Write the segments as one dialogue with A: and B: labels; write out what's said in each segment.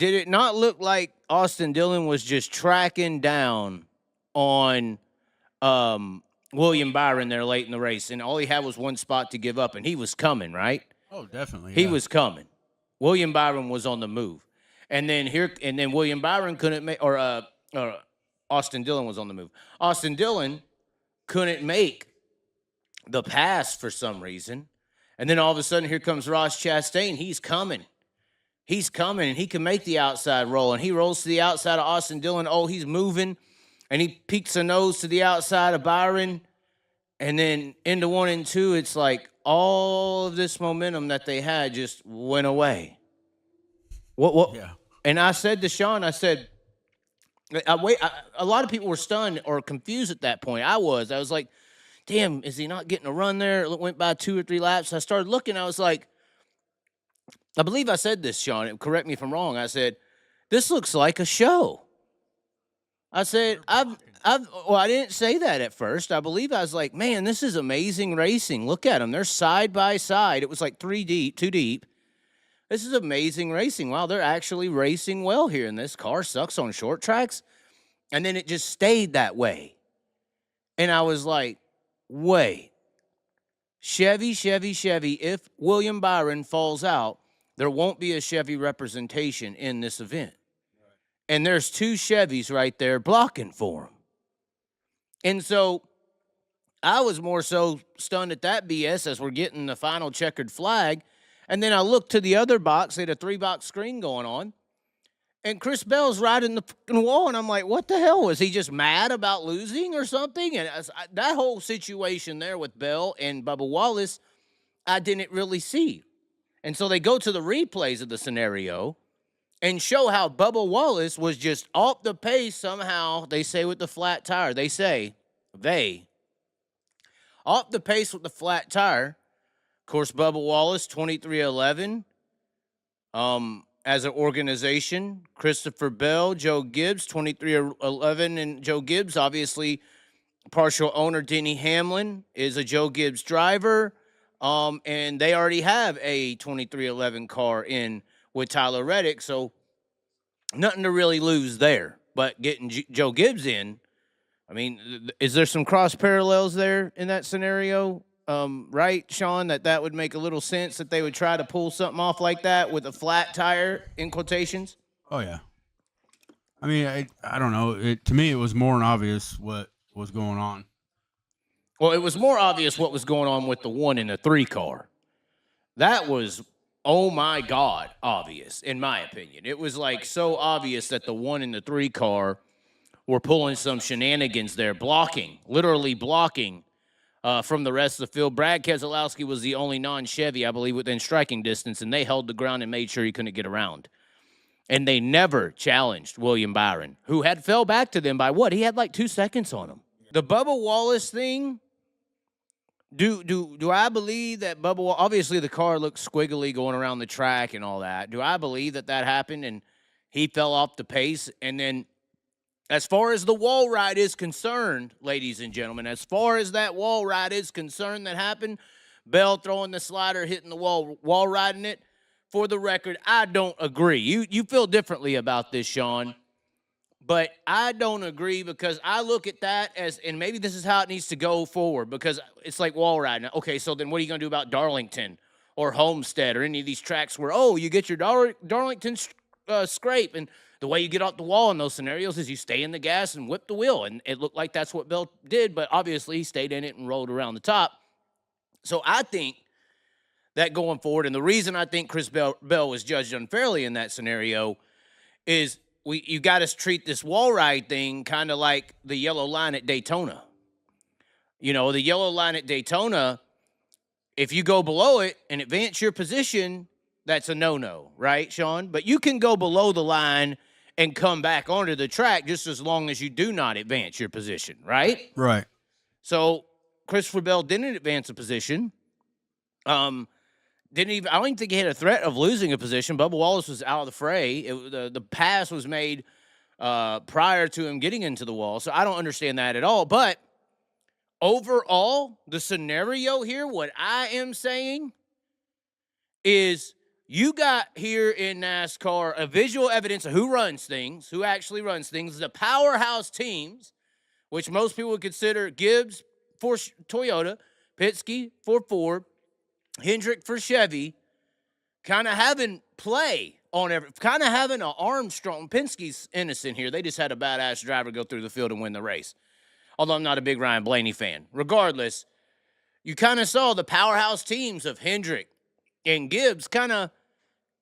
A: did it not look like Austin Dillon was just tracking down on William Byron there late in the race, and all he had was one spot to give up, and he was coming, right?
B: Oh, definitely.
A: He was coming. William Byron was on the move, and then William Byron couldn't make, or Austin Dillon was on the move. Austin Dillon couldn't make the pass for some reason, and then all of a sudden here comes Ross Chastain. He's coming, and he can make the outside roll, and he rolls to the outside of Austin Dillon. Oh, he's moving, and he peeks a nose to the outside of Byron, and then into 1 and 2, it's like all of this momentum that they had just went away. What?
B: Yeah.
A: And I said to Sean, I said, a lot of people were stunned or confused at that point. I was like, damn, is he not getting a run there? It went by 2 or 3 laps. I started looking. I was like, I believe I said this, Sean. Correct me if I'm wrong. I said, this looks like a show. I said, well, I didn't say that at first. I believe I was like, man, this is amazing racing. Look at them. They're side by side. It was like 2 deep. This is amazing racing. Wow, they're actually racing well here, and this car sucks on short tracks. And then it just stayed that way. And I was like, wait. Chevy. If William Byron falls out, there won't be a Chevy representation in this event. Right. And there's 2 Chevys right there blocking for him. And so I was more so stunned at that BS as we're getting the final checkered flag. And then I looked to the other box. They had a 3-box screen going on. And Chris Bell's riding the fucking wall. And I'm like, what the hell? Was he just mad about losing or something? And that whole situation there with Bell and Bubba Wallace, I didn't really see. And so they go to the replays of the scenario and show how Bubba Wallace was just off the pace somehow. They say with the flat tire. Off the pace with the flat tire. Of course, Bubba Wallace, 2311. As an organization, Christopher Bell, Joe Gibbs, 2311. And Joe Gibbs, obviously, partial owner Denny Hamlin is a Joe Gibbs driver. And they already have a 2311 car in with Tyler Reddick. So nothing to really lose there. But getting Joe Gibbs in, I mean, is there some cross parallels there in that scenario? Right, Sean, that would make a little sense that they would try to pull something off like that with a flat tire, in quotations?
B: Oh, yeah. I mean, I don't know. To me, it was more than obvious what was going on.
A: Well, it was more obvious what was going on with the 1 and the 3 car. That was, oh, my God, obvious, in my opinion. It was, like, so obvious that the 1 and the 3 car were pulling some shenanigans there, literally blocking from the rest of the field. Brad Keselowski was the only non-Chevy, I believe, within striking distance, and they held the ground and made sure he couldn't get around. And they never challenged William Byron, who had fell back to them by what? He had like 2 seconds on him. The Bubba Wallace thing, do I believe that Bubba Wallace, obviously the car looked squiggly going around the track and all that. Do I believe that happened and he fell off the pace? And then as far as the wall ride is concerned, ladies and gentlemen, as far as that wall ride is concerned that happened, Bell throwing the slider, hitting the wall riding it, for the record, I don't agree. You feel differently about this, Sean, but I don't agree because I look at that as, and maybe this is how it needs to go forward, because it's like wall riding. Okay, so then what are you going to do about Darlington or Homestead or any of these tracks where, you get your Darlington scrape, and the way you get off the wall in those scenarios is you stay in the gas and whip the wheel. And it looked like that's what Bell did, but obviously he stayed in it and rolled around the top. So I think that going forward, and the reason I think Chris Bell was judged unfairly in that scenario is you got to treat this wall ride thing kind of like the yellow line at Daytona. You know, the yellow line at Daytona, if you go below it and advance your position, that's a no-no, right, Sean? But you can go below the line and come back onto the track just as long as you do not advance your position, right?
B: Right. So
A: Christopher Bell didn't advance a position. I don't even think he had a threat of losing a position. Bubba Wallace was out of the fray. The pass was made prior to him getting into the wall. So I don't understand that at all. But overall, the scenario here, what I am saying is You got here in NASCAR a visual evidence of who runs things, who actually runs things. The powerhouse teams, which most people would consider Gibbs for Toyota, Penske for Ford, Hendrick for Chevy, kind of having play on every, kind of having an Armstrong. Penske's innocent here. They just had a badass driver go through the field and win the race. Although I'm not a big Ryan Blaney fan. Regardless, you kind of saw the powerhouse teams of Hendrick and Gibbs kind of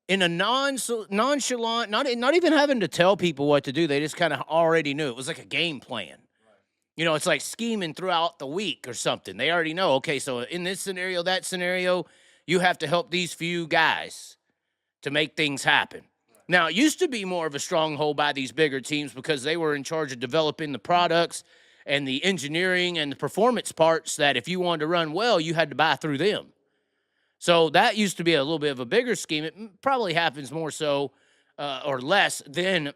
A: in a nonchalant, not even having to tell people what to do. They just kind of already knew. It was like a game plan. You know, it's like scheming throughout the week or something. They already know, okay, so in this scenario, that scenario, you have to help these few guys to make things happen. Now, it used to be more of a stronghold by these bigger teams because they were in charge of developing the products and the engineering and the performance parts that if you wanted to run well, you had to buy through them. So that used to be a little bit of a bigger scheme. It probably happens more so or less than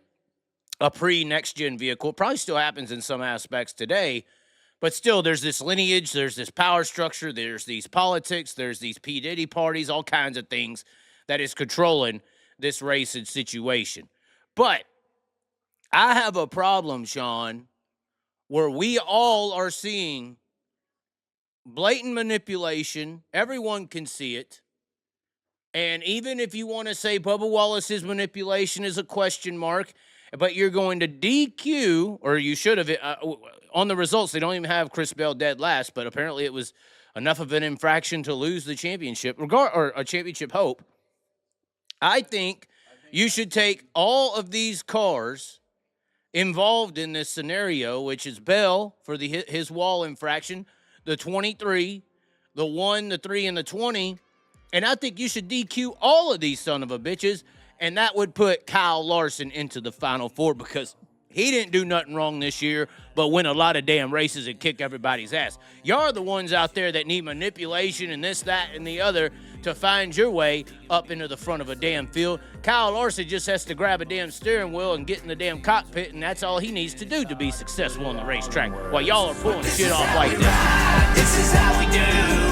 A: a pre-next-gen vehicle. It probably still happens in some aspects today, but still there's this lineage, there's this power structure, there's these politics, there's these P. Diddy parties, all kinds of things that is controlling this racing situation. But I have a problem, Sean, where we all are seeing blatant manipulation. Everyone can see it. And even if you want to say Bubba Wallace's manipulation is a question mark, but you're going to DQ, or you should have, on the results, they don't even have Chris Bell dead last, but apparently it was enough of an infraction to lose the championship, or a championship hope. I think you should take all of these cars involved in this scenario, which is Bell for his wall infraction, the 23, the 1, the 3, and the 20, and I think you should DQ all of these son of a bitches, and that would put Kyle Larson into the Final Four because he didn't do nothing wrong this year but win a lot of damn races and kick everybody's ass. Y'all are the ones out there that need manipulation and this, that, and the other to find your way up into the front of a damn field. Kyle Larson just has to grab a damn steering wheel and get in the damn cockpit, and that's all he needs to do to be successful on the racetrack while y'all are pulling shit off like this.
C: This is how we do.